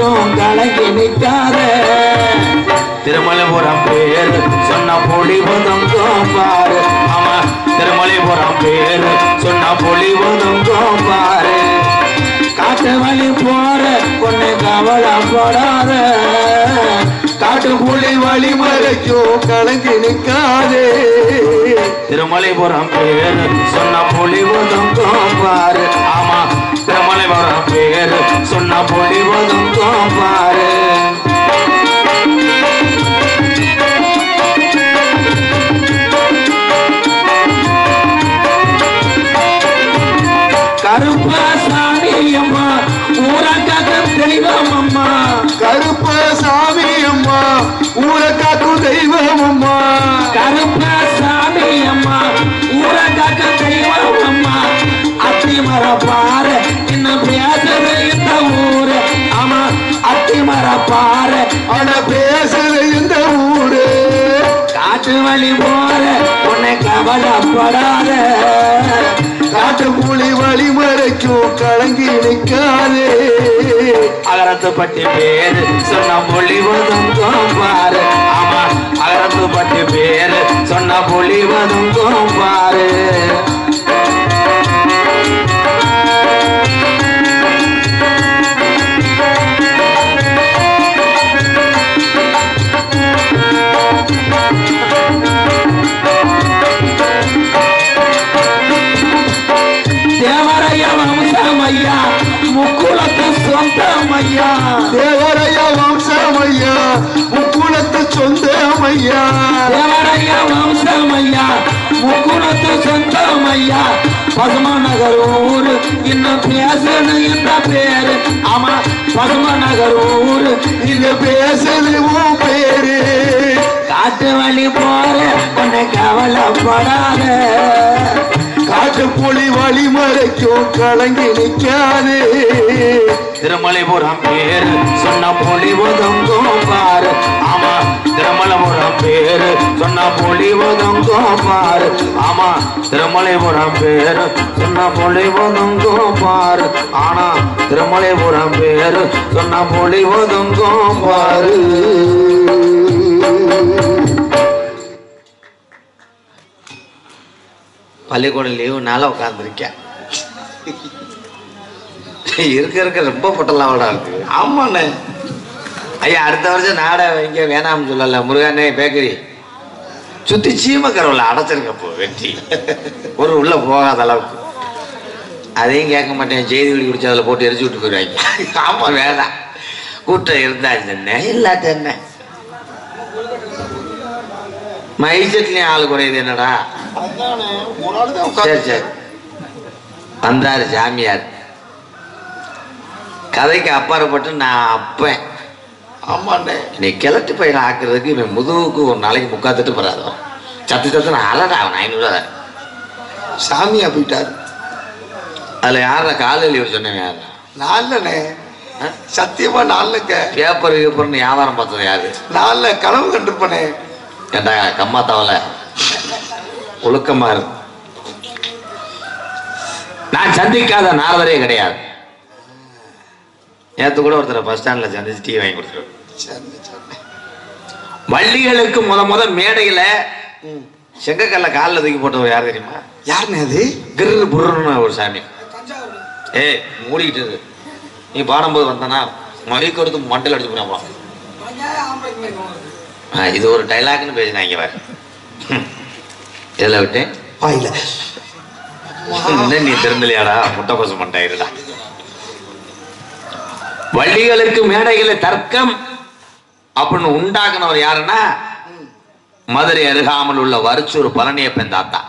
மறைக்கும் கலங்கி நிற்காத திருமலைபுரம் பேரு சொன்ன பொழிவதும் பாரு ஆமா திருமலைபுரம் பேரு சொன்ன பொழிவதும் பாரு காட்டு வழி போற பொண்ணு கவலைப்படாத காட்டு புலி வழி மறைக்கும் கலங்கி நிற்காதே திருமலைபுரம் பேரு சொன்ன பொழிவதும் பாரு ஆமா திருமலைபுரம் பேரு சொன்ன பொழிவதும் பாரு கருப்பசாமி அம்மா ஊரக்காக்கும் தெய்வம் அம்மா கருப்பசாமி அம்மா ஊரக்காக்கும் தெய்வம் அம்மா கருப்பசாமி அம்மா ஊரக்காக்கும் தெய்வம் அம்மா அத்தி மரப்பாரு இன்னும் பேசுது இந்த ஊரு ஆமா அத்தி மரப்பாரு அட பேசுது இந்த ஊரு காட்டு வழி போற உன்னை கவலைப்படாத காட்டு புலி வழி மறைக்கும் கலங்கி நிற்காதே அகரத்து பட்டி பேரு சொன்ன பொழிவதும் பாரு ஆமா அகரத்து பட்டி பேரு சொன்ன பொழிவதும் பாரு வம்சமையா முக்குளத்து சொந்தமையா தேவரைய வம்சமையா முக்குளத்து சொந்தமையா தேவரைய வம்சமையா முக்குளத்து சொந்தமையா பசுமா நகர் ஊரு இன்னும் பேசுது இந்த பேரு ஆமா பசுமா நகர் ஊரு இது பேசுது உன் பேரு காட்டு வழி போற உன்னை கவலைப்படாத காட்டு புலி வழி மறைக்கும் கலங்கி நிற்காதே திருமலைபுரம் பேரு சொன்ன பொழிவதும் பாரு ஆமா திருமலைபுரம் பேரு சொன்ன பொழிவதும் பாரு ஆமா திருமலைபுரம் பேரு சொன்ன பொழிவதும் பாரு ஆனா திருமலைபுரம் பேரு சொன்ன பொழிவதும் பாரு பள்ளிக்கூடம் லீவுனால உட்காந்துருக்கேன் இருக்க ரொம்ப பொட்டலாவோட இருக்கு ஆமாண்ணே ஐயா அடுத்த வருஷம் நாடகம் இங்கே வேணாம்னு சொல்லல முருகனே பேக்கரி சுத்தி சீமக்கரவில் அடைச்சிருக்கப்போ வெட்டி ஒரு உள்ள போகாத அளவுக்கு அதையும் கேட்க மாட்டேன் செய்தி விடி குடிச்சு அதில் போட்டு எரிச்சு விட்டு போயிடுவாங்க ஆமா வேணாம் கூட்டம் இருந்தாச்சு என்ன இல்லாட்ட என்ன மைசெட்லயும் ஆளு குறையுது என்னடா சரி சரி வந்தாரு சாமியார் கதைக்கு அப்பாற்பட்டு நான் அப்பேன் ஆமாண்ணே நீ கிளட்டு பையனை ஆக்குறதுக்கு இவன் முதுகுக்கு ஒரு நாளைக்கு முக்காத்துட்டு போறாதோ சத்து நான் அலடா அவன் 500 சாமியா போயிட்டாரு அதுல யார காலையில் இவர் சொன்னேன் யாரு நான்லண்ணே சத்தியமா நான்லங்க பேப்பர் கீப்பர்னு வியாபாரம் பார்த்தது யாரு நான்ல கனவு கண்டிருப்பனே ஏண்டா கம்மா தவலை ஒழுக்கமா இருக்கு நான் சந்திக்காத நாரதரே கிடையாது நேற்று கூட ஒருத்தர் பஸ் ஸ்டாண்ட்ல சந்திச்சு டீ வாங்கி கொடுத்துரு வள்ளிகளுக்கு முத மேடையில செங்கக்கல்ல காலில் தூக்கி போட்டவர் யாரு தெரியுமா யாருண்ணே அது கிரு புருன்னு ஒரு சாமி ஏய் மூடிக்கிட்டு நீ பாடும்போது வந்தனா மொழி கொடுத்து மண்டல் அடிச்சு போனா இது ஒரு டைலாக்னு பேசினாங்க வேற எதில் விட்டேன் வாயில நீ திருந்தலையாடா முட்டை கோசம் பண்ணிட்டாயிருடா வள்ளிகளுக்கு மேடைகளை தர்க்கம் அப்படின்னு உண்டாக்குனவர் யாருன்னா மதுரை அருகாமல் உள்ள வரிச்சூர் பழனியப்பன் தாத்தா.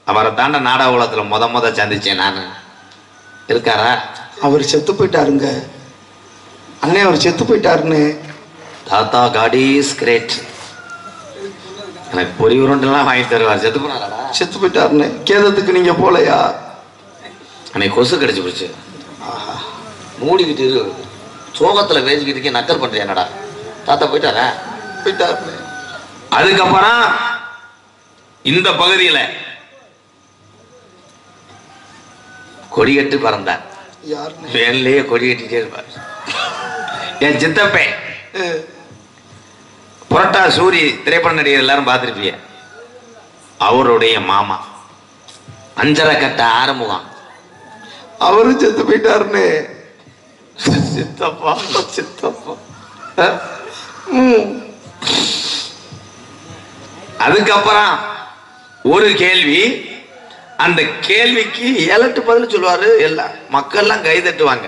அவரை தாண்ட நாடக உலகத்துல முத சந்திச்சேன் நான். இருக்காரா? அவர் செத்து போயிட்டாருங்க அண்ணே, அவர் செத்து போயிட்டாருன்னு. தாத்தா காட் இஸ் கிரேட். எனக்கு பொறி உருண்டெல்லாம் வாங்கி தருவார். செத்து போனாரா? செத்து போயிட்டாருன்னு. கேதத்துக்கு நீங்க போலையா? அன்னைக்கு கொசு கடிச்சு போச்சு. மூடிக்கிட்டு சோகத்துல வேஞ்சிக்கிட்டு நக்கல் பண்றேன். என்னடா தாத்தா போயிட்டாரா? போயிட்டாருன்னு. அதுக்கப்புறம் இந்த பகுதியில கொடிகட்டு பறந்தார். வேலையே கொடி கட்டிட்டே இருப்பார். என் சித்தப்பே புரட்டா சூரி திரைப்பட நடிகர் எல்லாரும் பார்த்திருப்பீங்க. அவருடைய மாமா அஞ்சலை கட்ட ஆறுமுகம் அவரும் செத்து போயிட்டாருன்னு. சித்தப்பா சித்தப்பா. அதுக்கப்புறம் ஒரு கேள்வி, அந்த கேள்விக்கு 7-8 பதில் சொல்லுவாரு. எல்லாம் மக்கள்லாம் கை தட்டுவாங்க.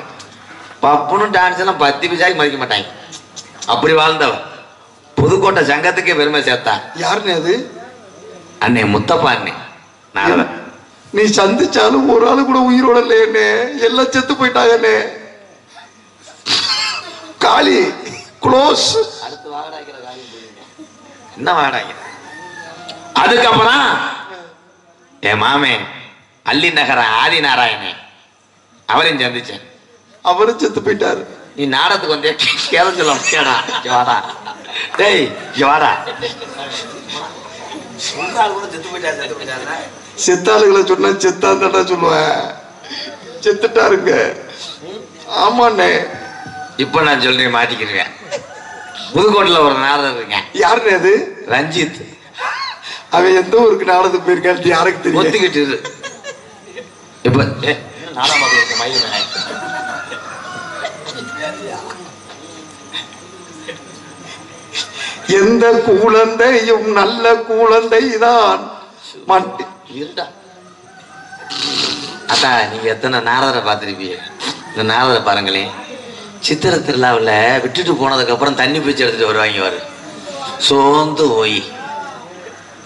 பப்புன்னு டான்ஸ் எல்லாம் 10 பைசாக்கு மதிக்க மாட்டாங்க. அப்படி வாழ்ந்தவன் புதுக்கோட்டை சங்கத்துக்கே பெருமை சேர்த்தா. யாருன்னு அது? அண்ணே முத்தப்பா அண்ணே. நான் நீ சந்திச்சாலும் ஒரு ஆளு கூட உயிரோட இல்லையே, எல்லாம் செத்து போயிட்டாங்கண்ணே. காளி க்ளோஸ். அடுத்து வாடாக்கிற காலி என்ன வாடாக்கிற. அதுக்கப்புறம் என் மாமே அல்லி நகர ஆதி நாராயணன் அவரையும் சந்திச்சேன். அவரும் செத்து போயிட்டாரு. நீ நாடத்துக்கு வந்தே கேத சொல்ல வாடா. டேய் வாடா. செத்தாளுகளை சொன்ன செத்தாந்தா சொல்லுவேன். செத்துட்டாருங்க. ஆமாண்ணே. இப்ப நான் சொல்றேன் மாட்டிக்கிறேன். புதுக்கோட்டையில ஒரு நாடகம் இருக்கேன். யாருன்னு அது? ரஞ்சித். அவன் எந்த ஊருக்கு நாடகத்துக்கு போயிருக்காரு யாருக்கு தெரியும்? ஒத்துக்கிட்டு இப்ப எந்த குழந்தையும் நல்ல குழந்தை தான். அத்தா நீங்க எத்தனை நாரதரை பார்த்திருப்பீங்க. இந்த நாரதரை பாருங்களேன். சித்திரை திருவிழாவில் விட்டுட்டு போனதுக்கு அப்புறம் தண்ணி பிடிச்சி எடுத்துட்டு வருவாங்க. வரு சோர்ந்து போய்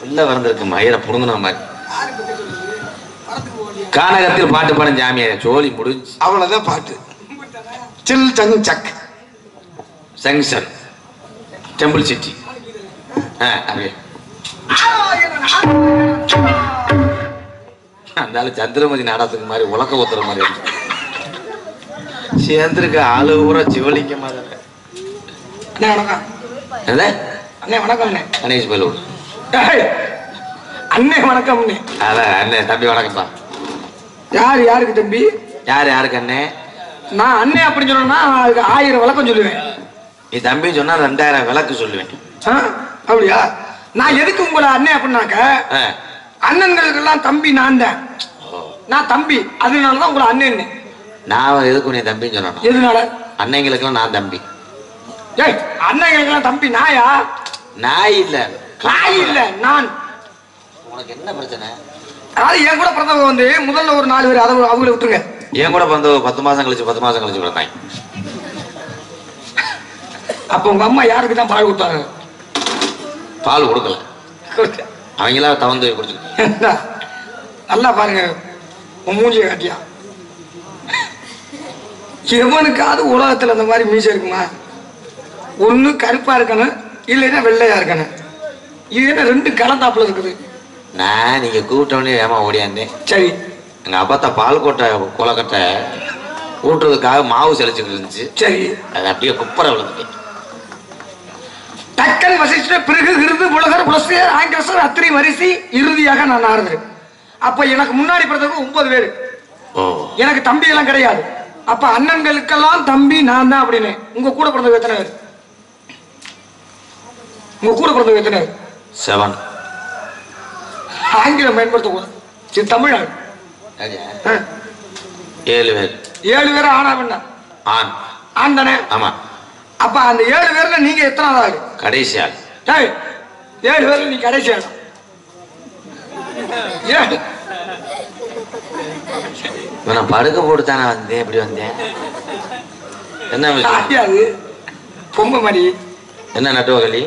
உள்ள வந்திருக்கு மயிரை புடுங்கின மாதிரி. கானகத்தில் பாட்டு பாடும் ஜாமியா சோழி முடிஞ்சு அவ்வளவுதான் பாட்டு. சில் சங் சக் ஜங்ஷன் டெம்பிள் சிட்டி. அந்த சந்திரமதி நாடகத்துக்கு மாதிரி உலக்க ஊத்துற மாதிரி சேர்ந்திருக்க ஆளு ஊரா சிவலிங்கமா தானே. அண்ணே வணக்கம். கணேஷ் பலூர். அண்ணே வணக்கம். அதான் அண்ணே தம்பி வணக்கம்ப்பா. யாரு யாருக்கு தம்பி? யாருக்கு அண்ணே? நான் அண்ணே அப்படின்னு சொன்னா அதுக்கு 1000 விளக்கம் சொல்லுவேன். நீ தம்பி சொன்னா 2000 விளக்கு சொல்லுவேன். அப்படியா? நான் எதுக்கு உங்களை அண்ணே அப்படின்னாக்க, அண்ணன்களுக்கு எல்லாம் தம்பி நான் தான். நான் தம்பி, அதனாலதான் உங்களை அண்ணன். நான் எதுக்கு நீ தம்பின்னு சொன்னா? எதுனால? அன்னைங்களுக்கெல்லாம் நான் தம்பி. ஏய், அண்ணங்களுக்கெல்லாம் தம்பி நாயா? நாய் இல்ல, நாய் இல்ல நான். உனக்கு என்ன பிரச்சனை? அதாவது என் கூட பிறந்தவங்க வந்து முதல்ல ஒரு 4 பேர், அதை அவங்கள விட்டுருங்க. என் கூட பிறந்தவங்க 10 மாசம் கழிச்சு பிறந்தாங்க. அப்ப உங்க அம்மா யாருக்கு தான் பால் கொடுத்தாங்க? பால் கொடுக்கல, அவங்களா தவந்து குடிச்சு. நல்லா பாருங்க உன் மூஞ்சிய காட்டியா. எவனுக்காவது உலகத்துல அந்த மாதிரி மீசை இருக்குமா? ஒண்ணு கருப்பா இருக்கணும், இல்லைன்னா வெள்ளையா இருக்கணும். இது என்ன 2 கலந்தாப்புல இருக்குது? நான் நீங்க கூப்பிட்டோடனே ஏமா ஓடியாந்தேன். சரி, எங்க அப்பா பால் கொட்டை கொலக்கட்டை ஊட்டுறதுக்காக மாவு செழிச்சுட்டு இருந்துச்சு. சரி, அது அப்படியே குப்பரை விழுந்துட்டேன். டக்கன் வசிஷ்ட பிறகு விருது உலகர் புலஸ்தியர் ஆங்கிரசர் அத்திரி வரிசை இறுதியாக நான் ஆறுறேன். அப்ப எனக்கு முன்னாடி பிறந்தவங்க 9 பேர். எனக்கு தம்பி எல்லாம் கிடையாது. அப்ப அண்ணன்களுக்கெல்லாம் தம்பி நான் தான் அப்படின்னு. உங்க கூட பிறந்தவங்க எத்தனை பேர்? உங்க கூட பிறந்தவங்க எத்தனை பேர்? 7. ஆங்கிலம் பயன்படுத்தக்கூடாது. சரி, தமிழ்நாடு 7 பேர். 7 பேர் ஆனா பெண்ணா? ஆண். ஆண் தானே? ஆமா. அப்ப அந்த 7 பேர்ல நீங்க எத்தனாவது ஆளு? கடைசி ஆள். 7 பேர்ல நீ கடைசி ஆள். நான் படுக்க போட்டு தானே வந்தேன். எப்படி வந்தேன்? என்ன அது பொம்மை மாதிரி. என்ன நட்டுவகளி?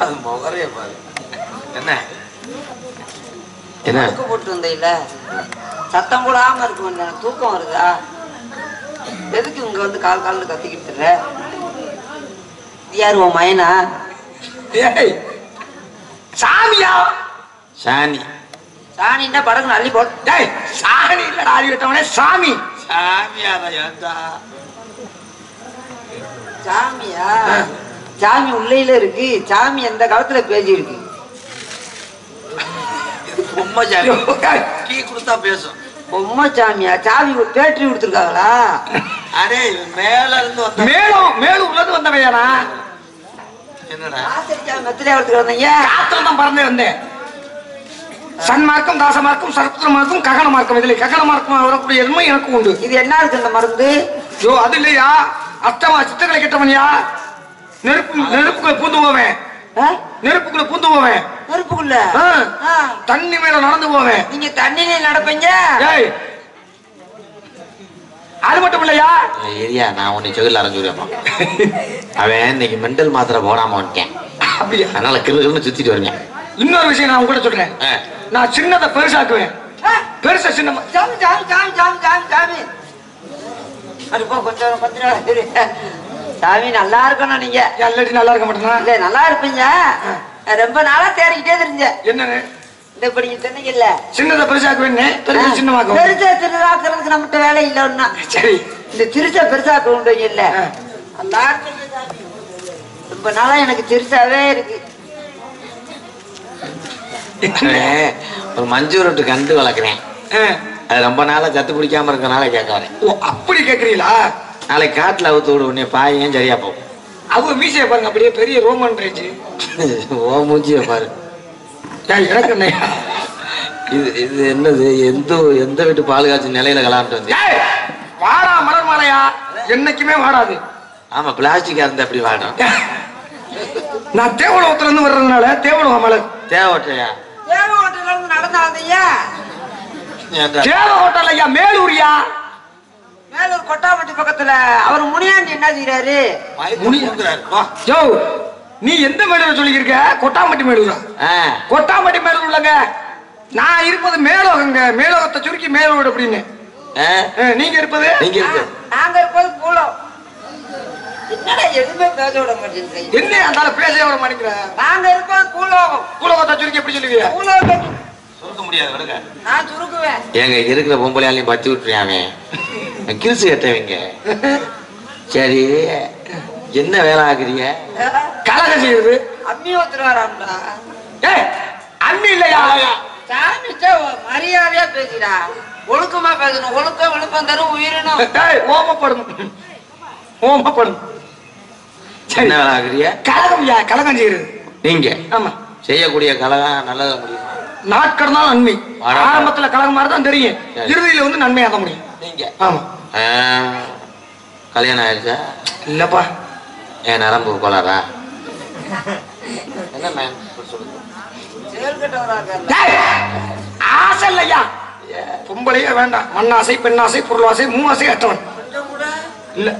அது முகரைய பாரு. என்ன என்ன போட்டு வந்தீங்கள சத்தம் போடாம இருக்கும். தூக்கம் வருதா? எதுக்கு இங்க வந்து கால் காலில் கத்திக்கிட்டு? யாரு உன் மயனா? சாமியா? சாணி. சாணின்னா படகு அள்ளி போட்டு. சாணி இல்ல, ஆடி விட்டவனே சாமி. சாமியா? சாமி உள்ளையில இருக்கு. சாமி எந்த காலத்துல பேசி இருக்கு. பொம்மை சாமி. கீ கொடுத்தா பேசும். உம்மா சாமியா சாவி பேட்டரி கொடுத்துருக்காங்களா? அடே மேல இருந்து வந்த மேலூர்ல இருந்து வந்தவையானா? என்னடா மெத்திலே எடுத்துட்டு வந்தீங்க? காத்துல தான் பறந்தே வந்தேன். சன்மார்க்கம், தாசமார்க்கம், சரஸ்வரமார்க்கம், ககனமார்க்கம். இதுல ககனமார்க்கம் வரக்கூடிய எதுவுமே எனக்கு உண்டு. இது என்ன இருக்கு இந்த மருந்து? ஐயோ அது இல்லையா, அஷ்டமா சித்தங்களை கெட்டவன்யா. நெருப்புக்குள்ள பூந்து போவேன். நெருப்புக்குள்ள பூந்து போவேன். நெருப்புக்குள்ள தண்ணி மேல நடந்து போவேன். நீங்க தண்ணியில நடப்பீங்க? அது மட்டும் இல்லையா, ஏரியா நான் உன்னை செகுல அரைஞ்சுடுவேன். அவன் இன்னைக்கு மெண்டல் மாத்திரை போடாம வந்துட்டேன். அப்படியா? அதனால கிருன்னு சுத்திட்டு வருவேன். இன்னொரு விஷயம் நான் உங்ககிட்ட சொல்றேன். நான் சின்னதை பெருசாக்குவேன். பெருசா சின்ன சாமி சாமி சாமி சாமி சாமி சாமி அனுப்போ கொஞ்சம் கொஞ்சம் சாமி நல்லா இருக்கணும். நீங்க எல்லாத்தையும் நல்லா இருக்க மாட்டேனா? இல்ல நல்லா இருப்பீங்க. ரொம்ப நாளா தேடிக்கிட்டே தெரிஞ்ச என்னன்னு இந்த இப்ப நீங்க சொன்னீங்கல்ல சின்னதை பெருசாக்குவேன். சின்னமாக்கும் பெருசா திருதாக்குறதுக்கு நம்மகிட்ட வேலை இல்லைன்னா சரி. இந்த திருச்சா பெருசாக்குறீங்க இல்ல நல்லா இருப்பீங்க சாமி. ரொம்ப நாளா எனக்கு திருச்சாவே இருக்கு. ஒரு மஞ்சு ரொட்டு கண்டு வளர்க்குறேன். அது ரொம்ப நாளா சத்து பிடிக்காம இருக்கனால கேட்க வரேன். ஓ அப்படி கேக்குறீங்களா? நாளைக்கு காட்டுல அவுத்து விடு, உடனே பாயும் சரியா போகும். அவங்க மீசையை பாருங்க, அப்படியே பெரிய ரோமன் ரேஞ்சு. ஓ மூஞ்சிய பாரு. எனக்கு என்ன இது இது என்னது? எந்த வீட்டு பால் காய்ச்சி நிலையில கலாண்டு வந்து வாடா மலர் மாலையா? என்னைக்குமே வாடாது. ஆமா பிளாஸ்டிக்கா இருந்தா அப்படி வாடும். நான் தேவலோகத்துல இருந்து வர்றதுனால தேவலோக மலர். தேவட்டையா? தேவகோட்டையில இருந்து நடந்தாதையா? தேவகோட்டையில ஐயா மேலூரியா? மேலூர் கொட்டாம்பட்டி பக்கத்துல. அவர் முனியாண்டி என்ன செய்யறாரு? ஜோ நீ எந்த மேலூர் சொல்லிருக்க? கொட்டாம்பட்டி மேலூரா? கொட்டாம்பட்டி மேலூர் இல்லங்க, நான் இருப்பது மேலோகங்க. மேலோகத்தை சுருக்கி மேலூர் அப்படின்னு. நீங்க இருப்பது? நாங்க இருப்பது பூலம். என்னடா எதுவுமே பேச விட மாட்டேங்கிறீங்க? என்ன அந்த பேச விட மாட்டேங்கிறேன். நாங்க இருப்பது பூலோகம். பூலோகத்தை சுருக்கி எப்படி சொல்லுவீங்க? பூலோகம் சுருக்க முடியாது. நான் சுருக்குவேன். ஏங்க இருக்கிற பொம்பளையாலையும் பத்தி விட்டுறியாமே கிழிச்சு கட்டவங்க. சரி என்ன வேலை ஆகுறீங்க? கலகம் செய்யுது. அம்மி ஒத்துறாராம்டா. அம்மி இல்லையா? சாமிட்ட மரியாதையா பேசிடா. ஒழுக்கமா பேசணும். ஒழுக்கம் தரும் உயிரினும். ஓமப்படும் ஓமப்படும். என்ன வேலை ஆகுறீங்க? கலகம் கலகம் செய்யுது. நீங்க ஆமா செய்யக்கூடிய கலகம் நல்லதா முடியும். நாட்கடந்தால் நன்மை. ஆரம்பத்துல கலகம் மாதிரிதான் தெரியும், இறுதியில வந்து நன்மையாக முடியும். நீங்க ஆமா. கல்யாணம் ஆயிடுச்சா? இல்லப்பா. ஏன் நரம்பு கோளாரா? என்ன மேம் ஆசை இல்லையா? பொம்பளையே வேண்டாம். மண்ணாசை, பெண்ணாசை, பொருளாசை, மூவாசை அற்றவன் இல்ல.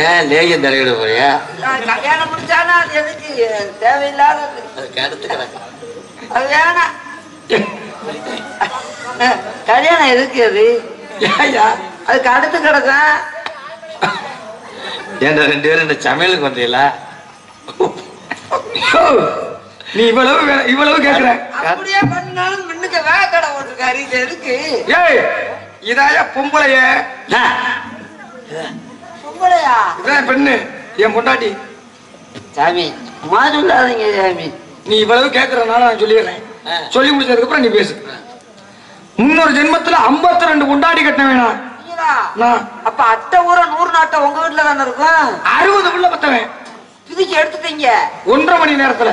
ஏன் லேகியம் தரையிட போறியா? கல்யாணம் முடிச்சானா அது எதுக்கு தேவையில்லாதது. அதுக்கு அடுத்து கிடக்கு. அது வேணாம். கல்யாணம் எதுக்கு? அது அதுக்கு அடுத்து கிடக்கும். ஏன்டா 2 பேரும் இந்த சமையலுக்கு வந்தீங்களா? நீ இவ்வளவு கேக்குற. அப்படியே பண்ணாலும் முன்னுக்கு வேக்கடை ஓட்டுருக்காரு. இது எதுக்கு? இதாயா பொம்பளைய? பொம்பளையா? இதான் பெண்ணு, என் பொண்டாட்டி. சாமி சொல்லாதீங்க சாமி. நீ இவ்வளவு கேக்குறதுனால நான் சொல்லிடுறேன். சொல்லி முடிச்சதுக்கு அப்புறம் நீ பேசு. முன்னொரு ஜென்மத்துல 52 பொண்டாட்டி கட்ட வேணாம். அப்ப அட்டை ஊர 100 நாட்டை உங்க வீட்டுல தானே இருக்கும். 60 பிள்ளை பத்தவன் இதுக்கு எடுத்துட்டீங்க 1.5 மணி நேரத்துல.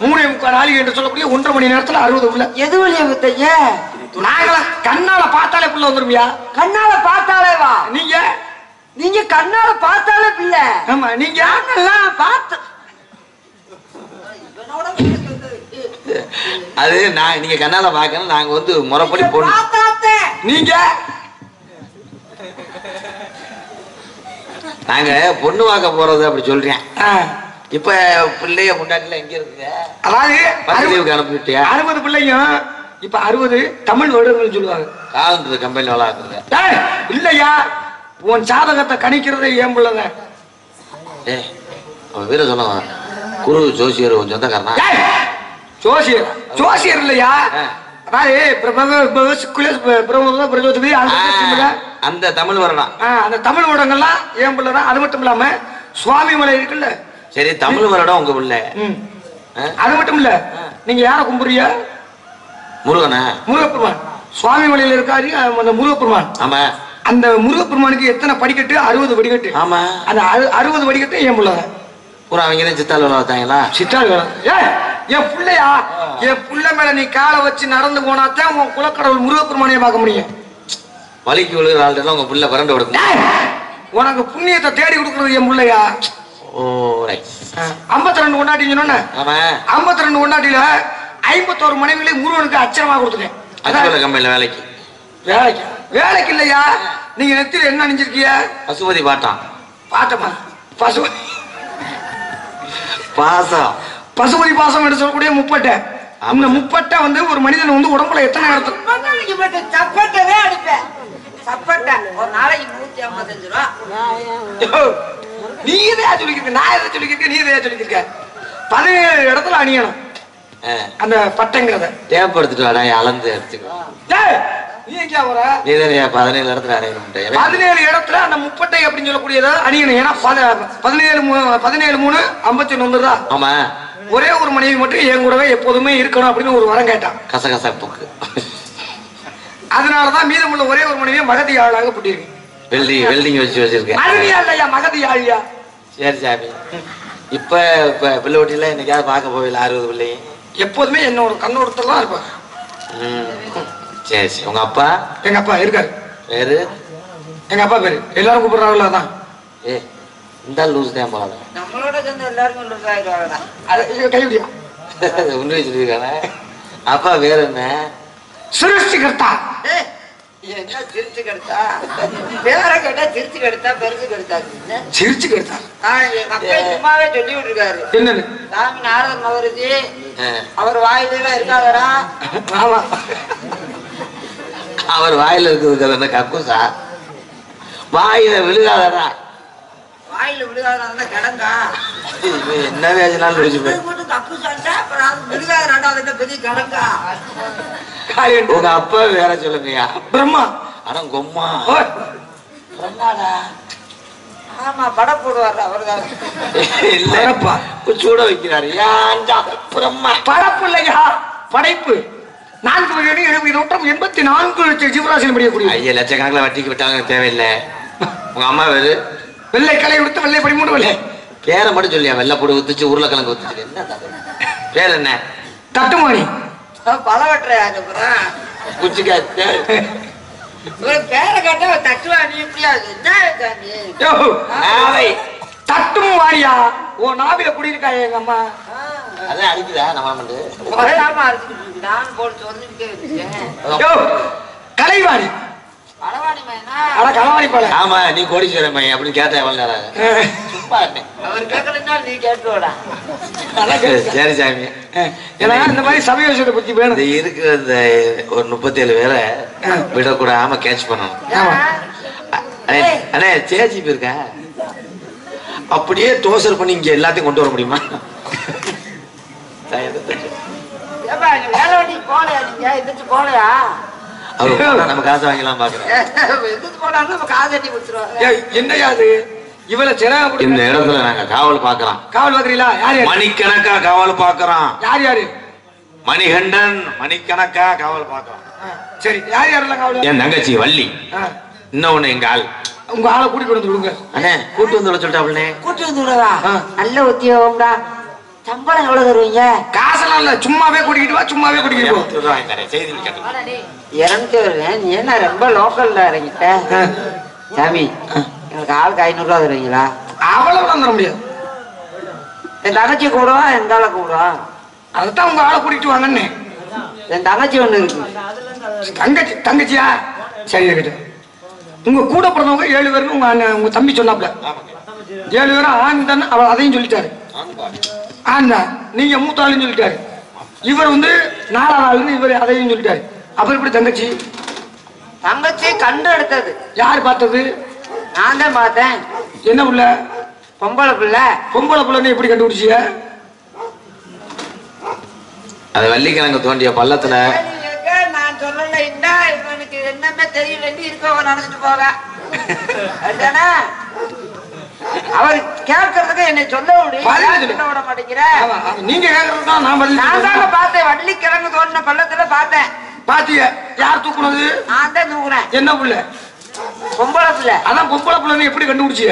3.25 நாளிகை என்று சொல்லக்கூடிய 1.5 மணி நேரத்துல 60 பிள்ளை. எது வழியா வித்தீங்க? நாங்கள கண்ணால பார்த்தாலே பிள்ளை வந்துருவியா? கண்ணால பார்த்தாலே வா. நீங்க கண்ணால பார்த்தாலே பிள்ளை. ஆமா நீங்க பார்த்து அது நீங்க கண்ணால பாக்கணும். நாங்க வந்து முறைப்படி போடணும். நீங்க நாங்க பொண்ணு வாக்க போறது அப்படி சொல்றேன். இப்ப பிள்ளைய முன்னாடில எங்க இருக்குங்க? அதாவது அனுப்பிவிட்டியா? 60 பிள்ளையும் இப்ப 60 தமிழ் வருடங்கள் சொல்லுவாங்க. காலத்துல கம்பெனி வளர்க்குறது இல்லையா? உன் சாதகத்தை கணிக்கிறது ஏன் பிள்ளைங்க. வீர சொன்னவன் குரு ஜோசியர் உன் சொந்தக்காரனா? ஜோசியர் இல்லையா? அந்த தமிழ் வருடம். அந்த தமிழ் வருடங்கள்லாம் ஏன் பிள்ளைதான். அது மட்டும் இல்லாம சுவாமி மலை இருக்குல்ல. சரி தமிழ் வருடம் உங்க பிள்ளை. அது மட்டும் இல்ல நீங்க யார கும்பிடுறியா? முருகனா? முருகப்பெருமான் சுவாமி மலையில இருக்காரு அந்த முருகப்பெருமான். ஆமா. அந்த முருகப்பெருமானுக்கு எத்தனை படிக்கட்டு? 60 படிக்கட்டு. ஆமா. அந்த 60 படிக்கட்டு என் பிள்ளைங்க பூரா அவங்க தான் சித்தாள் வளர்த்தாங்களா? சித்தாள் என் பிள்ளையா? என் பிள்ளை மேல நீ காலை வச்சு நடந்து போனாத்தான் உன் குலக்கடவுள் முருகப்பெருமானையே பார்க்க முடியும். வலிக்கு விழுகிற ஆள்கிட்ட உங்க புள்ள பரண்டு கொடுக்கும். உனக்கு புண்ணியத்தை தேடி கொடுக்கறது என் பிள்ளையா? ஓ 52 கொண்டாட்டி சொன்ன. ஆமா. 52 கொண்டாட்டில 51 மனைவிகளை முருகனுக்கு அச்சரமா கொடுத்துட்டேன். அதான் கம்பெனில வேலைக்கு. வேலைக்கு வேலைக்கு இல்லையா? நீங்க நெத்தில என்ன அணிஞ்சிருக்கீங்க? பசுபதி பாட்டான். பாட்டமா? பசுபதி பாசம். பசுபதி பாசம் என்று சொல்லக்கூடிய முப்பட்டை. இந்த முப்பட்டை வந்து ஒரு மனிதன் வந்து உடம்புல எத்தனை இடத்துல சப்பட்டவே அடிப்பேன். சப்பட்டை ஒரு நாளைக்கு 155 ரூபா. நீ எதையா சொல்லிக்கிருக்க? நான் எதை சொல்லிக்கிருக்க? நீ எதையா சொல்லிக்கிருக்க? 17 இடத்துல அணியணும் அந்த பட்டைங்கிறத. டேப் எடுத்துட்டு வாடா, அளந்து எடுத்துக்கோ. நீ எங்கயா வர? நீ தான் 17 இடத்துல அணியணும். 17 இடத்துல அந்த முப்பட்டை அப்படின்னு சொல்லக்கூடியத அணியணும். ஏன்னா 17-3-51 வந்துடுதா? ஆமா. ஒரே ஒரு மனைவி மட்டும் என் கூடவே எப்போதுமே இருக்கணும் அப்படின்னு ஒரு வரம் கேட்டான். கசகசப்புக்கு. அதனாலதான் மீதமுள்ள ஒரே ஒரு மனைவியை மகதி ஆளாக போட்டிருக்கு. வெல்டிங் வச்சிருக்கேன். மகதியா இல்லையா? மகதி ஆழியா? சரி சாமி. இப்ப பிள்ளை ஒட்டில என்னைக்காவது பார்க்க போவில்லை? 60 பிள்ளையும் எப்போதுமே என்னோட கண்ணோட்டத்தான் இருப்பாங்க. சரி சரி. உங்க அப்பா? எங்க அப்பா இருக்காரு. பேரு? எங்க அப்பா பேரு எல்லாரும் கூப்பிடுறாங்களா? தான் இந்த லூஸ் தான் போல. நம்மளோட சேர்ந்து எல்லாருமே லூஸ் ஆயிடுவாங்கடா. கைவிடியா உண்மையை சொல்லியிருக்கானே. அப்பா பேர் என்ன? சிருஷ்டிகர்த்தா. என்ன சிரிச்சு கெடுத்தா? பேர கேட்டா சிரிச்சு கெடுத்தா, பெருசு கெடுத்தா. சிரிச்சு கெடுத்தா? எங்க அப்பா சும்மாவே சொல்லி விட்டுருக்காரு. என்னன்னு? சாமி நாரதன் மகரிஷி அவர் வாயில இருக்காதரா. ஆமா. அவர் வாயில இருக்கிறது என்ன கக்கூசா? வாயில விழுகாதடா. வாயில விழுகாதான் கிடங்கா. என்ன வேஜனாலும் விழிச்சு போய் கப்பு சாப்பிட்டா அப்புறம் விழுகாதாடா. அது பெரிய கிடங்கா. உங்க அப்பா வேற சொல்லுங்கய்யா. பிரம்மா. ஆனா கொம்மா பிரம்மாடா. ஆமா படம் போடுவாரு அவர்தான். இல்லப்பா சூட வைக்கிறாரு. பிரம்மா படப்பு இல்லையா? படைப்பு. 4,70,84 லட்சம் ஜீவராசிகள் படிக்கக்கூடிய 5 லட்சக்கணக்கில் வட்டிக்கு விட்டாங்க. தேவையில்லை. உங்க அம்மா பேரு? வெள்ளை களை விடுத்து வெள்ளை படி 3 வெள்ளை. பேரை மட்டும் சொல்லியா? வெள்ளை பொடி ஊத்துச்சு, உருளைக்கிழங்கு ஊத்துச்சு. என்ன பேர் என்ன? தட்டுமாணி. பல வெட்டுறாரு குச்சிக்காத்து. பேரை கேட்டா தட்டுவாணி எப்படியாது? தட்டும் வாரியா? ஓ நாவில குடியிருக்கா எங்க அம்மா. அதான் அடிக்குதா நம்ம வந்து நான் போட்டு சொல்லிக்கிட்டே இருக்கேன். கலைவாணி. களவாணி போல. ஆமா. நீ கோடீஸ்வரன் மையம் அப்படின்னு கேட்டா எவ்வளவு நேரம்? சும்மா அவர் கேட்கலன்னா நீ கேட்டுவாடா. சரி சாமி. ஏன்னா இந்த மாதிரி சபை விஷயத்தை பத்தி வேணும். இந்த இருக்கிற இந்த ஒரு 37 பேரை விடக்கூடாம கேட்ச் பண்ணணும். அண்ணே சேச்சி போயிருக்க அப்படியே டோசர் பண்ணி இங்க எல்லாத்தையும் கொண்டு வர முடியுமா? வேலை வண்டி போலையா? நீங்க எந்திரிச்சு போலையா? அவரு நம்ம காசு வாங்கலாம் பாக்குறேன். எந்திரிச்சு போனாலும் நம்ம காசு கட்டி கொடுத்துருவாங்க. என்னையா அது? இவ்வளவு சிறப்பு. இந்த இடத்துல நாங்க காவல் பாக்குறோம். காவல் பாக்குறீங்களா? யாரு? மணிக்கணக்கா காவல் பாக்குறோம். யார் யாரு? மணிகண்டன் மணிக்கணக்கா காவல் பாக்குறோம். சரி யார் யாரெல்லாம் காவல்? என் தங்கச்சி வள்ளி. இன்னொன்னு எங்க ஆள். உங்க ஆளை கூட்டிட்டு வந்து விடுங்க. அண்ணே கூட்டு வந்து சொல்லிட்டாப்லண்ணே. கூட்டி வந்து விடவா? நல்ல உத்தியோகம்டா. சம்பளம் எவ்வளவு தருவீங்க? காசெல்லாம் இல்ல, சும்மாவே கூட்டிக்கிட்டு வா. சும்மாவே கூட்டிக்கிட்டு போ. செய்தி கேட்டு 200 வருவேன். நீ என்ன ரொம்ப லோக்கல்ல இறங்கிட்ட? சாமி எங்களுக்கு ஆளுக்கு 500 ரூபா தருவீங்களா? அவ்வளவு தர முடியாது. என் தங்கச்சி கூடவா எந்த ஆளை கூடவா? அதுதான் உங்க ஆளை கூட்டிட்டு வாங்கன்னு. என் தங்கச்சி ஒண்ணு இருக்கு. தங்கச்சியா? சரி இருக்கட்டும். உங்க கூட பிறந்தவங்க 7 பேருன்னு உங்க தம்பி சொன்னாப்ல. 7 பேரும் ஆண் தானே. அவர் அதையும் சொல்லிட்டாரு. ஆண் தான். நீங்க மூத்த ஆளுன்னு சொல்லிட்டாரு. இவர் வந்து 4ஆவது ஆளுன்னு இவர் அதையும் சொல்லிட்டாரு. அப்புறம் எப்படி தங்கச்சி? தங்கச்சி கண்டு எடுத்தது. யார் பார்த்தது? நான் தான் பார்த்தேன். என்ன புள்ள? பொம்பளை பிள்ளை. பொம்பளை பிள்ளைன்னு எப்படி கண்டுபிடிச்சிய? அது வள்ளிக்கிழங்கு தோண்டிய பள்ளத்துல. நான் சொல்லல. இவனுக்கு என்னமே தெரியல. இருக்கவங்க நினைச்சிட்டு போக. அவர் கேட்கறதுக்கு என்னை சொல்ல பதில் முடியும் விட மாட்டேங்கிறேன். ஆமா, ஆமா. நீங்க கேக்குறது தான் நான் பதில் நான் தாங்க சொல்றேன். பார்த்தேன், வள்ளி கிழங்கு தோண்டின பள்ளத்துல பார்த்தேன். பாத்தீங்க? யார் தூக்குனது? நான் தான் தூக்குறேன். என்ன புள்ள? பொம்பளை பிள்ளை. அதான் பொம்பளை புள்ளன்னு எப்படி கண்டுபிடிச்சிய?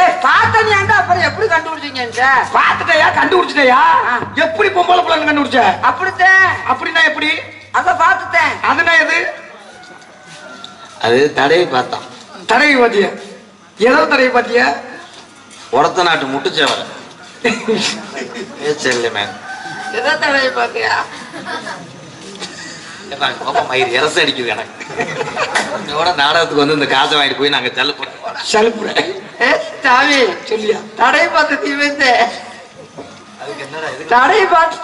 ஏய் பார்த்தனியாண்டா, அப்புறம் எப்படி கண்டுபிடிச்சீங்க? பாத்துட்டயா? கண்டுபிடிச்சிட்டயா? எப்படி பொம்பளை புள்ளன்னு கண்டுபிடிச்ச? அப்படித்தான். அப்படின்னா எப்படி? அத பார்த்துட்டேன். அதுனா எது? அது தடையை பார்த்தான். தடவை பாத்திய? ஏதோ தடவை பாத்திய? உடத்த நாட்டு முட்டுச்சவர செல்லுமே எதை தடவை பார்த்தியா? மயிர் இரச அடிக்குது எனக்கு. இதோட நாடகத்துக்கு வந்து இந்த காசை வாங்கிட்டு போய் நாங்க சலுப்புறேன். சாமி சொல்லியா? தடை பார்த்து தீவிந்த அதுக்கு என்னடா இது? தடை பார்த்து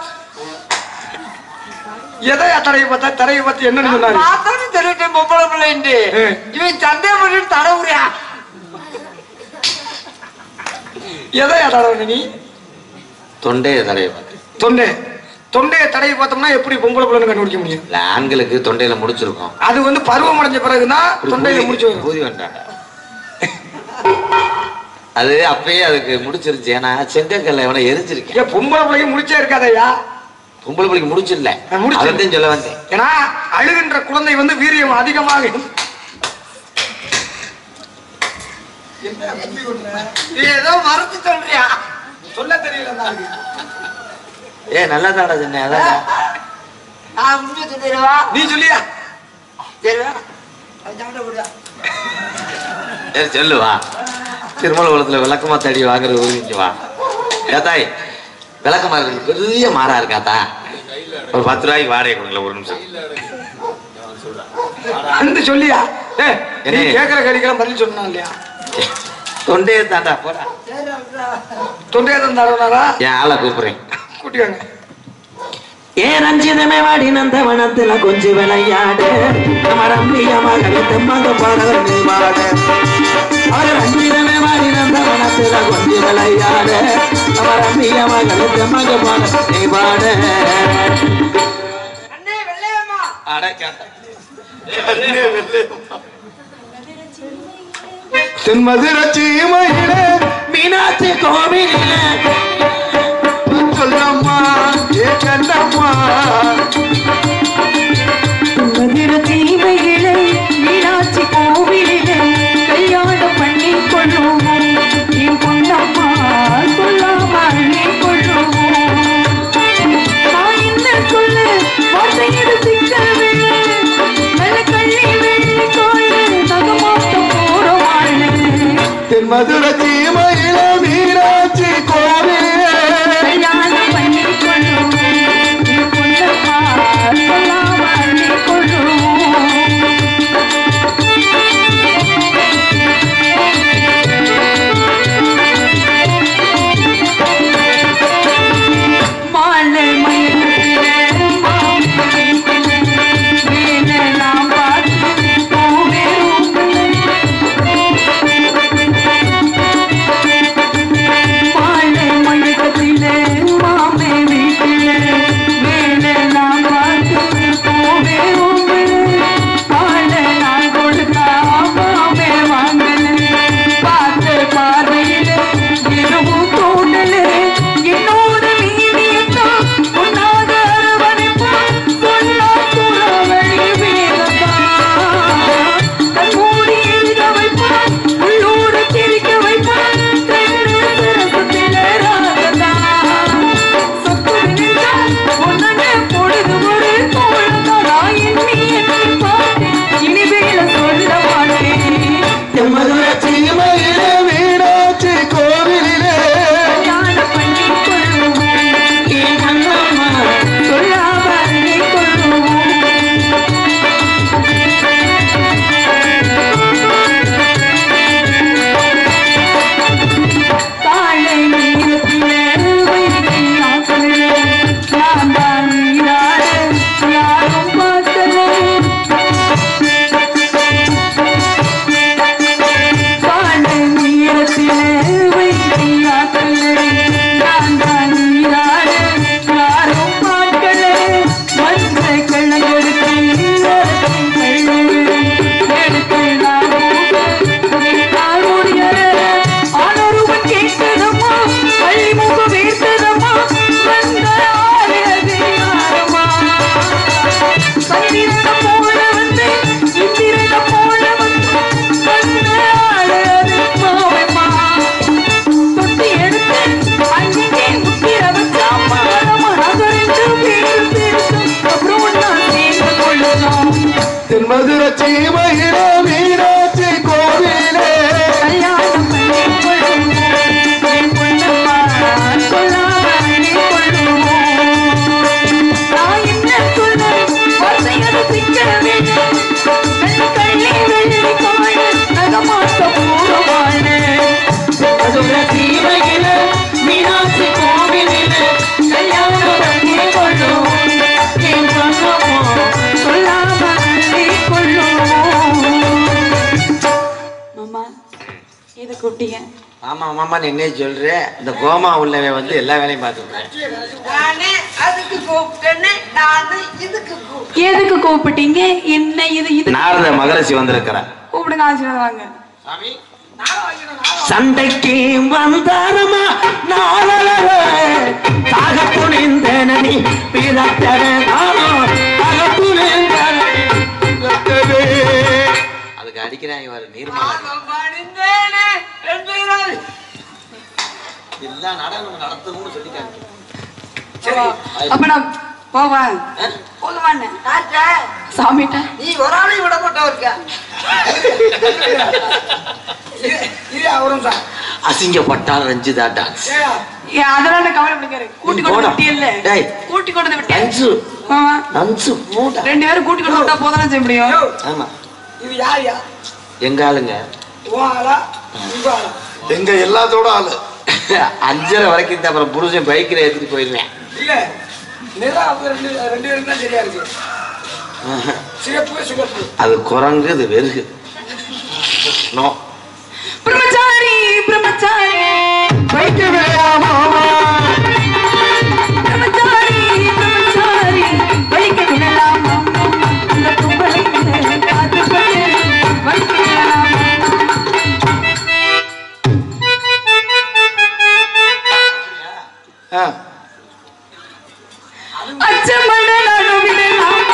எதையா தடவை பார்த்தா? தடவை பார்த்து என்னன்னு சொன்னாரு? பார்த்தாலும் தெரிவிட்டேன் பொம்பளை பிள்ளைண்டு. இவன் சந்தேகம் பண்ணிட்டு தடவுறியா? எதையா தடவை? நீ தொண்டைய தடையை பார்த்து. தொண்டைய தடவை பார்த்தோம்னா எப்படி பொம்பளை புள்ளன்னு கண்டுபிடிக்க முடியும்? இல்ல, ஆண்களுக்கு தொண்டையில முடிச்சிருக்கோம். அது வந்து பருவம் அடைஞ்ச பிறகுதான் தொண்டையில முடிச்சு வரும். ஊதி வேண்டாங்க. அது அப்பயே அதுக்கு முடிச்சிருச்சு. ஏன்னா செங்கக்கல்ல எவனை எரிஞ்சிருக்கேன். ஏன் பொம்பளை பிள்ளைக்கு முடிச்சே இருக்காதயா? பொம்பளை பிள்ளைக்கு முடிச்சிடல. முடிச்சு சொல்ல வந்தேன். ஏன்னா அழுகின்ற குழந்தை வந்து வீரியம் அதிகமாக ஏதோ மறுத்து சொல்றியா? சொல்ல தெரியல. ஏ நல்லா தாடா சொன்னேன். அதான் நான் முடிஞ்சு சொல்லிடுவா. நீ சொல்லியா? சரிவா? சரி சொல்லுவா. திருமலகுளத்துல விளக்கமா தடி வாங்குறது ஊருக்கு வா. ஏத்தாய் விளக்கமா இருக்கு, பெரிய மாறா இருக்காத்தா. ஒரு 10 ரூபாய்க்கு வாடகை கொடுக்கல. ஒரு நிமிஷம் அந்த சொல்லியா? என்ன கேட்கிற கடிக்கலாம் பதில் சொன்னா இல்லையா? தொண்டையை தாண்டா போடா. தொண்டையை தான் தடவினாரா? என் ஆளை கூப்பிடுறேன். கூட்டிவாங்க. ஏ ரஞ்சிதமே வாடி நந்த வனத்துல கொஞ்சி விளையாடு. நம்ம ரம்பியமாக தெம்மாக பாடல் நீ பாடு. அவர் ரஞ்சிதமே வாடி நந்த வனத்துல கொஞ்சி விளையாடு. நம்ம ரம்பியமாக தெம்மாக பாடல் நீ பாடு. அண்ணே வெள்ளையம்மா. தென்மதுரை சீமையிலே மீனாட்சி கோவிலே சொல்லம்மா ஏ கண்ணம்மா. மதுரை தீமையிலே மீனாட்சி கோவிலிலே கல்யாணம் பண்ணி கொள்ளுவோம். என் பொன்னம்மா சொல்லாமல் நீ கொள்ளுவோம். நான் என்ன சொல்ல வார்த்தையில் சிக்கவே நல்ல கள்ளி வெள்ளி கோயில் தகமாட்டம் போறவாள். தென்மதுரை சீமையிலே மீனாட்சி கோவிலே கல்யாணம் பண்ணி கொள்ளுவோம். என் பொன்னம்மா சொல்லாமல் நீ கொள்ளுவோம். மாலை மயிலே மேலே நாம் பார்த்து பூவே தென்மதுரை சீமையிலே மீனாட்சி கோவிலே கல்யாணம் பண்ணிக்கொள்ளுவோம் என் பொன்னம்மா சொல்லாமல் கொள்ளுவோம் நான் என்ன சொல்ல வார்த்தைகளை சிக்க வேண்டும் கள்ளி வெள்ளி காய நகமாட்ட பூரவானே மதுரை சீமையிலே மீனாட்சி கோவிலே கல்யாணம் பண்ணிக்கொள்ளுவோம் என் பொன்னம்மா சொல்லாமல் கொள்ளுவோம். மாமா இதை கூப்பிட்டீங்க. ஆமா மாமா நீ என்ன சொல்ற இந்த கோமா உள்ளவே வந்து எல்லா வேலையும் பார்த்துக்கிறேன். நானே அதுக்கு கூப்பிட்டேன்னு நானு இதுக்கு கூப்பிட்டேன். எதுக்கு கூப்பிட்டீங்க? என்ன இது நாரத மகரிஷி வந்திருக்கிறேன். கூப்பிடுங்க, ஆசீர்வாதம் வாங்க. சண்டைக்கு வந்தாரமா நாளலர தாக துணிந்தனி பிறத்தன தாக துணிந்தனி அதுக்கு அடிக்கிறாங்க வர நீர்மலா எல்லா நாடகம் நடத்தணும்னு சொல்லிட்டாங்க. அப்ப நான் போவேன். போதுமாண்ணே சாமிட்ட நீ ஒரு ஆளையும் விட மாட்டோம் இருக்க. அசிங்கப்பட்டால் ரஞ்சிதா டான்ஸ் அதெல்லாம் கவலைப்படுங்க. கூட்டி கொண்டு விட்டியே இல்ல, கூட்டி கொண்டு விட்டேன். ரெண்டு பேரும் கூட்டி கொண்டு விட்டா போதானே செய்ய முடியும். ஆமா இது யாரியா? எங்க ஆளுங்க எங்க எல்லாத்தோட ஆளு 5:30 வரைக்கும் தான். அப்புறம் புருஷன் பைக்கில் ஏற்றிட்டு போயிடுவேன். இல்ல நிலா ரெண்டு பேருக்கு தான் சரியா இருக்கு. சிகப்பு சிகப்பு அது குரங்கு, இது வெறுகு. நோ பிரம்மச்சாரி பிரம்மச்சாரி வைக்க வேண்டாமா பிரம்மச்சாரி பிரம்மச்சாரி வைக்க விடலாமா இந்த கும்பலை காத்து வைக்க விடலாமா. அச்சமட நடுவிடலாம்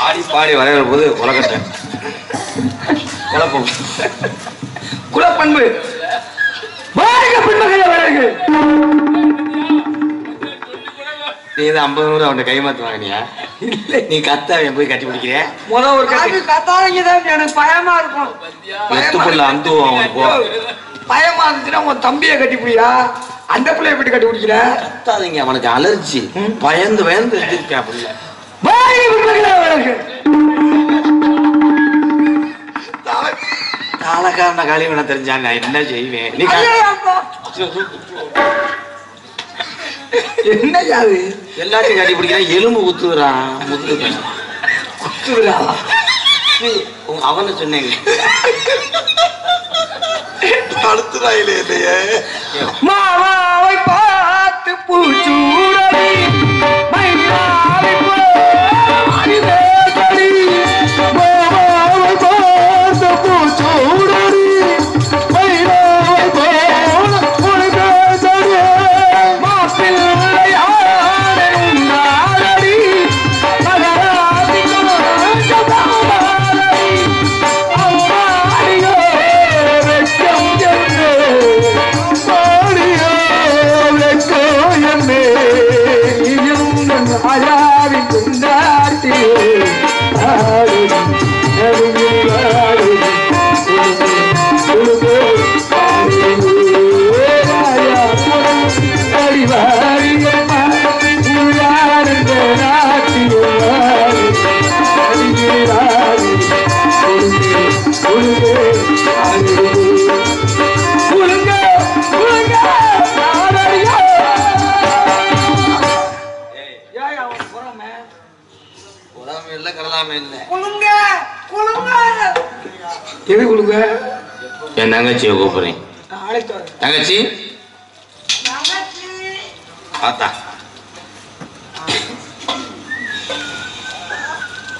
ஆடி பாடி வரைகிற போது குலக்கட்டை குழப்பம் குலப்பண்பு வாழ்க பின்மகள வளர்க. நீ தான் 50 அவன் கைமாத்து வாங்கினியா? நீ கத்தாவை போய் கட்டி பிடிக்கிற முதல் ஒரு கட்டி கத்தாதீங்கதான் எனக்கு பயமா இருக்கும். எத்துக்குள்ள அந்துவோம் அவனுக்கு போ. பயமா இருந்துச்சுன்னா உன் தம்பியை கட்டி பிடியா, அந்த பிள்ளைய போட்டு கட்டி பிடிக்கிற. கத்தாதீங்க, அவனுக்கு அலர்ஜி. பயந்து பயந்து எடுத்துருக்கேன். அப்படி இல்லை வாழ்க பின்மகள வளர்க. தாளக்காரன காலிவன தெரிஞ்சா நான் என்ன செய்வேன்? நீ என்ன யாரு எல்லாத்தையும் கட்டி பிடிக்கிறான். எலும்பு குத்துறான், முத்துறான், குத்துறா. அவனை சொன்னேங்க அடுத்துறாயிலே இல்லையே. மாமாவை பார்த்து பூச்சூடடி மைனாவை அறிவேதடி மாமாவை பார்த்து பூச்சூடடி மயிலாவை போல உனக்கேதடி மாப்பிள்ளையாடும் நாடடி மகராதி கொஞ்சமாடடி அம்மாடியோ வெட்கம் என்று பாடியோ வெட்கம் என்னே இயங்கும் அழாவின் கொண்டாட்டி உடம்பு இல்லை, கடலாமே இல்லை. குளுங்க குளுங்க. எது கொடுங்க என் தங்கச்சியை கூப்பிடுறேன். அழைத்து வரேன். தங்கச்சி தங்கச்சி பார்த்தா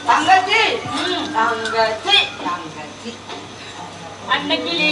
தங்கச்சி தங்கச்சி தங்கச்சி அன்னைக்கிலே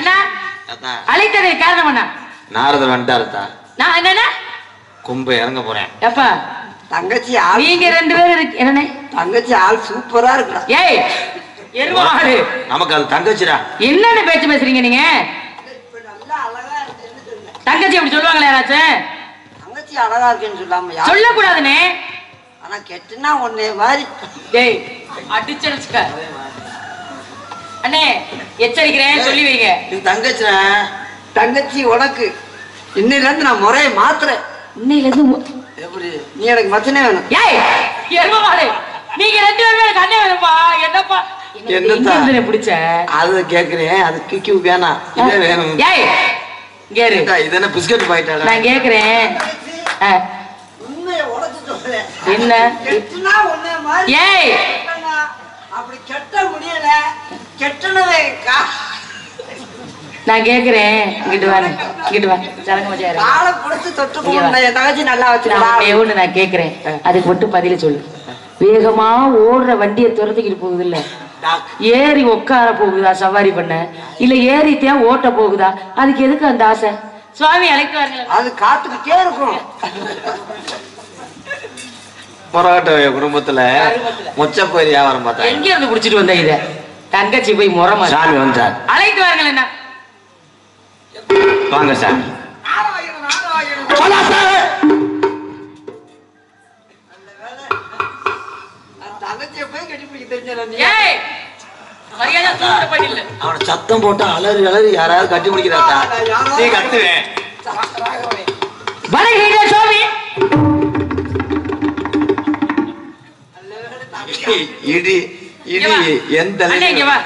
அண்ணா அதான் அழைத்தது காரணம் அண்ணா. நாரதர் வந்துட்டாருத்தா. நான் என்னண்ணா கும்ப இறங்க போறேன். எப்பா தங்கச்சி ஆள் நீங்க 2 பேரும் இருக்கு என்னண்ணே? தங்கச்சி ஆள் சூப்பரா இருக்கா. ஏய் எருமாடு நமக்கு அது தங்கச்சிடா. என்னன்னு பேச்சு பேசுறீங்க நீங்க? தங்கச்சி அப்படி சொல்லுவாங்களே யாராச்சும்? தங்கச்சி அழகா இருக்குன்னு சொல்லாம சொல்லக்கூடாதுனே. ஆனா கெட்டுனா ஒன்னே மாதிரி. டேய் அடிச்சடிச்சுக்க அண்ணே, எச்சரிக்கிறேன் சொல்லி வைங்க. இது தங்கச்சிடா. தங்கச்சி உனக்கு இன்னையில இருந்து நான் முறையை மாத்துறேன். இன்னையில இருந்து எப்படி நீ எனக்கு மச்சனே வேணும். ஏய் எருமாடு நீங்க 2 பேரும் எனக்கு அண்ணே வேணும்பா. என்னப்பா என்ன பிடிச்ச அது கேக்குறேன். அது கிக்கு வேணாம், இதே வேணும். ஏய் இங்க இரு. இது என்ன பிஸ்கட் பாயிட்டா? நான் கேக்குறேன் உண்மையை உடைச்சு சொல்றேன். என்ன கெட்டுனா ஒன்னே மாதிரி. ஏய் அப்படி கெட்ட முடியல. கெட்டனவே நான் கேக்குறேன். இங்கிட்டு வா, இங்கிட்டு வா. சரங்க மச்சாரு காலை புடிச்சு தொட்டு போன என் தங்கச்சி நல்லா வச்சுக்கலாம். நான் கேக்குறேன், அதுக்கு மட்டும் பதில சொல்லு. வேகமா ஓடுற வண்டியை துரத்திக்கிட்டு போகுது இல்ல, ஏறி உட்கார போகுதா சவாரி பண்ண, இல்ல ஏறித்தான் ஓட்ட போகுதா? அதுக்கு எதுக்கு அந்த ஆசை? சுவாமி அழைத்து வாருங்க. அது காத்துக்கிட்டே இருக்கும். போராட்ட குடும்பத்துல மொச்சப்பயிர் வியாபாரம் பார்த்தா எங்க இருந்து புடிச்சிட்டு வந்த இத? தங்கச்சி போய் முறமா சாமி வந்தார். அழைத்து வாருங்கள். என்ன வாங்க சாமி. தங்கச்சியை போய் கட்டி பிடிக்க தெரிஞ்ச ஏய் மரியாதை தூக்கிட்டு போயிடல. அவனை சத்தம் போட்டா அலறி அலறி யாராவது கட்டி முடிக்கிறாத்தா? நீ கத்துவேன். வருகிற சுவாமி. இடி இடி எந்த அண்ணே இங்க வா.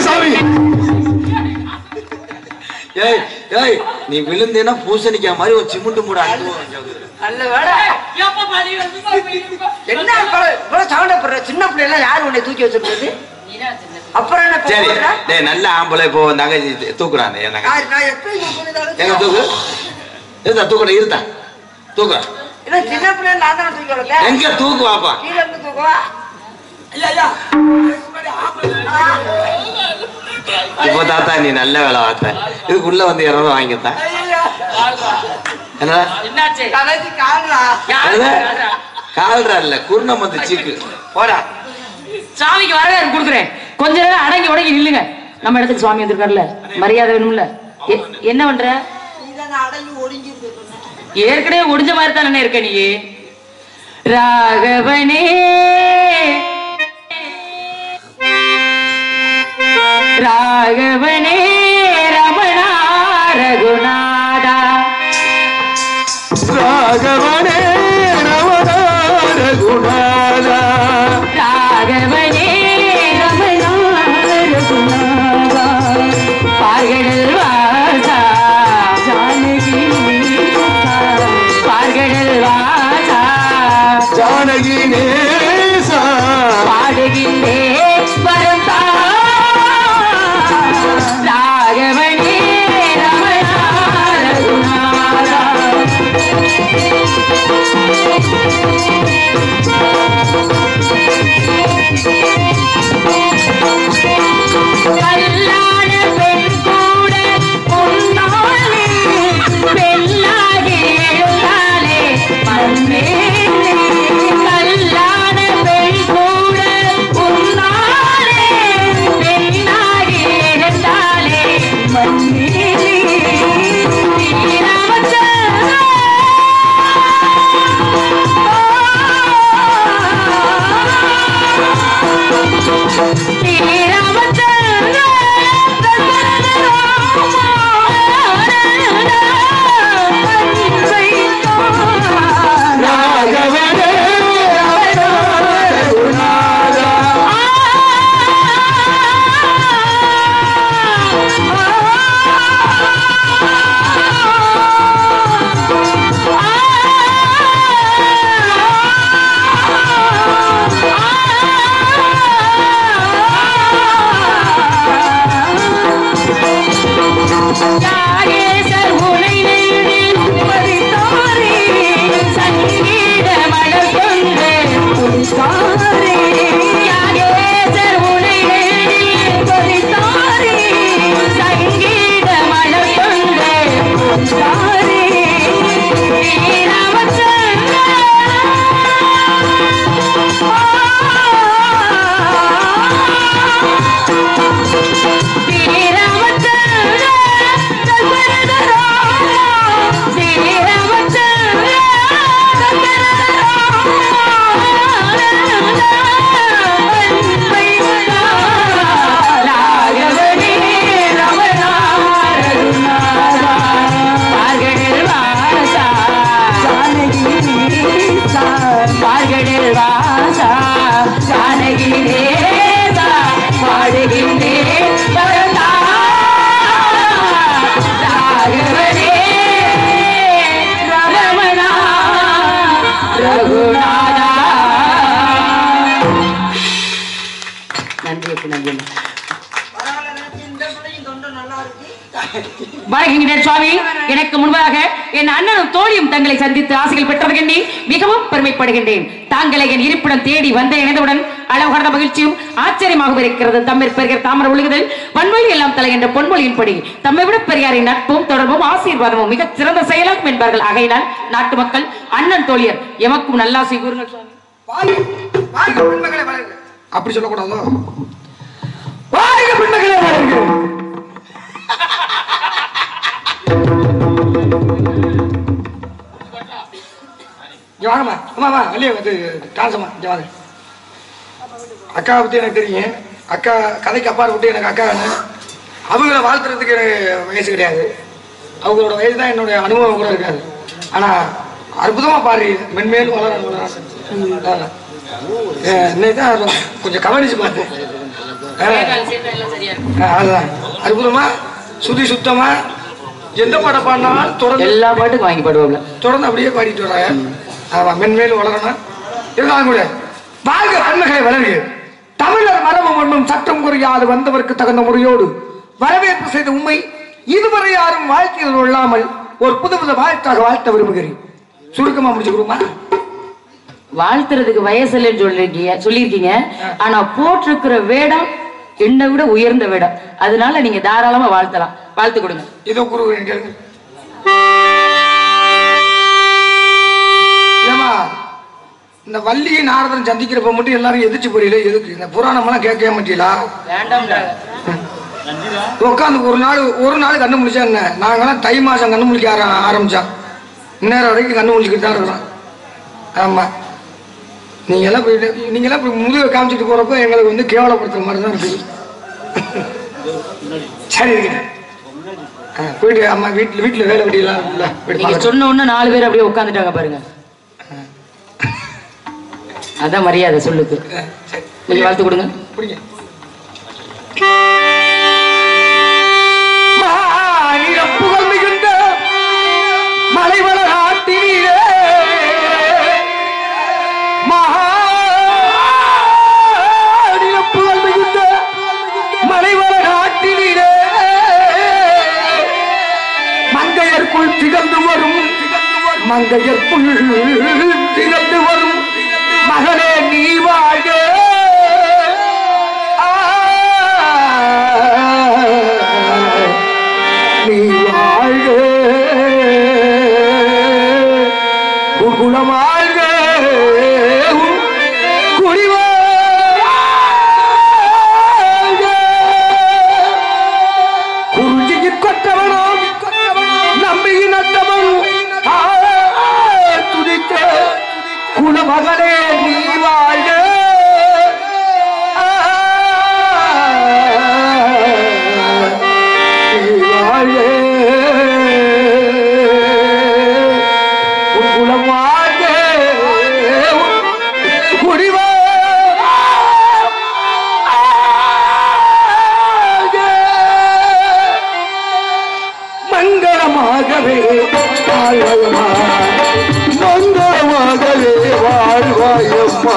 சாமி ஏய் ஏய் நீ விழுந்தேன்னா பூசணிக்கா மாதிரி ஒரு சிமுண்டு மூட நல்ல வேலை. எப்ப பாதி வந்து என்ன இவ்வளவு சவுண்டப்படுற? சின்ன பிள்ளைல யாரு உன்னை தூக்கி வச்சிருக்கிறது? அப்புறம் என்ன சரி போடுற? டேய் நல்ல ஆம்பளை இப்போ தங்கச்சி தூக்குறானே என்ன நான் எப்படி எங்க தூக்கு இருந்தா தூக்குற இருத்தா தூக்குற என்ன சின்ன பிள்ளைல நான் தான் தூக்கி வளர்த்தேன். எங்க தூக்கு வாப்பா. கீழே இருந்து தூக்குவா. ஐயா ஐயா இப்போ தாத்தா நீ நல்ல வேலை பார்த்த. இதுக்குள்ள வந்து 200 வாங்கித்தான். என்ன என்னாச்சு? தங்கச்சி காலா கால்ரா இல்ல குருணம் வந்து சீக்கு போடா. சாமிக்கு வரவேற்பு கொடுக்குறேன். கொஞ்ச நேரம் அடங்கி உடங்கி நில்லுங்க. நம்ம இடத்துக்கு சுவாமி வந்திருக்காருல்ல, மரியாதை வேணும்ல. என்ன பண்ற? அடங்கி ஒடுங்கி ஏற்கனவே ஒடிஞ்ச மாதிரி தானே இருக்க நீ. ராகவனே ராகவனே ரமணா ரகுநாதா ராகவனே ரமணா ரகுநாதா ராகவனே ரமணா ரகுநாதா பார்கடல் வாசா ஜானகி பார்கடல் வாசா ஜானகி நேசா பாடுகின்றே வரந்தா வாழ்கின்றேன் சுவாமி. எனக்கு முன்பாக என் அண்ணனும் தோழியும் தங்களை சந்தித்து ஆசைகள் பெற்றவர் எண்ணி மிகவும் பெருமைப்படுகின்றேன். தாங்களை என் இருப்பிடம் தேடி வந்த இணைந்தவுடன் அளவுகடந்த மகிழ்ச்சியும் ஆச்சரியமாக இருக்கிறது. தம்மிற் பெறுகிற தாமர ஒழுகுதல் பன்மொழி எல்லாம் தலை என்ற பொன்மொழியின்படி தம்மை விட பெரியாரின் நட்பும் தொடர்பும் ஆசீர்வாதமும் மிகச் சிறந்த செயலாகும் என்பார்கள். ஆகையினால் நாட்டு மக்கள் அண்ணன் தோழியர் எமக்கும் நல்லாசை கூறுங்கள் சுவாமி. அப்படி சொல்லக்கூடாதோ? வாழ்க பெண்மகளே வாழ்க. வாங்கம்மா, அம்மாம்மா வெளியே வந்து டான்ஸம்மா இங்கே வாங்க. அக்காவை பற்றி எனக்கு தெரியும். அக்கா கதைக்கு அப்பாவை விட்டு எனக்கு அக்கா அவங்கள வாழ்த்துறதுக்கு எனக்கு வயசு கிடையாது. அவங்களோட வயசு தான் என்னுடைய அனுபவம் கூட இருக்காது. ஆனால் அற்புதமாக பாரு, மென்மேலும் வளர இன்னைக்கு தான் கொஞ்சம் கவனிச்சு பார்த்தேன். அதுதான் அற்புதமா சுதி சுத்தமா எந்த பாடம் பாடினாலும் தொடர்ந்து எல்லா பாட்டுக்கும் வாங்கி பாடுவாங்க. தொடர்ந்து அப்படியே பாடிட்டு வராங்க. ஆமா, மென்மேலும் வளரணும். இருந்தாலும் கூட வாழ்க பெண்மகளை வளர்க. தமிழர் மரபு ஒன்றும் சட்டம் குறையாது வந்தவருக்கு தகுந்த முறையோடு வரவேற்பு செய்த உண்மை இதுவரை யாரும் வாழ்க்கையில் கொள்ளாமல் ஒரு புதுவித வாழ்த்தாக வாழ்த்த விரும்புகிறேன். சுருக்கமா முடிச்சுக்கிறோமா? வாழ்த்துறதுக்கு வயசு இல்லைன்னு சொல்லியிருக்கீங்க. ஆனா போட்டிருக்கிற வேடம் என்னை விட உயர்ந்த வேடம். அதனால நீங்க தாராளமா வாழ்த்தலாம். வாழ்த்து கொடுங்க. இதோ குரு ஏமா, இந்த வள்ளி நாரதன் சந்திக்கிறப்ப மட்டும் எல்லாரும் எதிர்த்து போறீங்களே, எதுக்கு? இந்த புராணம் எல்லாம் கேட்க மாட்டீங்களா? உட்காந்து ஒரு நாள் கண்ணு முடிச்சா என்ன? நாங்கெல்லாம் தை மாசம் கண்ணு முடிக்க ஆரம்பிச்சோம். இந்நேரம் வரைக்கும் கண்ணு முடிச்சுக்கிட்டு தான் இருக்கிறோம். ஆமா, நீங்கெல்லாம் இப்படி முதுகை காமிச்சிட்டு போறப்ப எங்களுக்கு வந்து கேவலப்படுத்துற மாதிரி தான் இருக்குது. சரி போயிட்டு அம்மா வீட்டுல வேலை வெட்டியெல்லாம் சொன்ன உடனே 4 பேர் அப்படியே உட்காந்துட்டாங்க பாருங்க. அதான் மரியாதை சொல்லுக்கு. நீங்க வாழ்த்து கொடுங்க. பிடிங்க. புகழ் மிகுந்த மலைவள நாட்டிலே புகழ் மிகுந்த மலைவள நாட்டிலே மங்கையர்க்குள் திகழ்ந்து வரும் மங்கையர்க்குள் திகழ்ந்து வரும் மகளே நீ வாழ்க. நீ வாழ்க, குலம் வாழ்க, குடிவா குறிஞ்சியில் கொற்றவனும் நம்பியின் நட்டவன் துதித்த குலமகளே நீ வாழ்க. குலம் வாழ்க, குடிவா மங்களமாகவே வாழ்வயமா, மங்களமாகவே வாழ்வாயம்மா.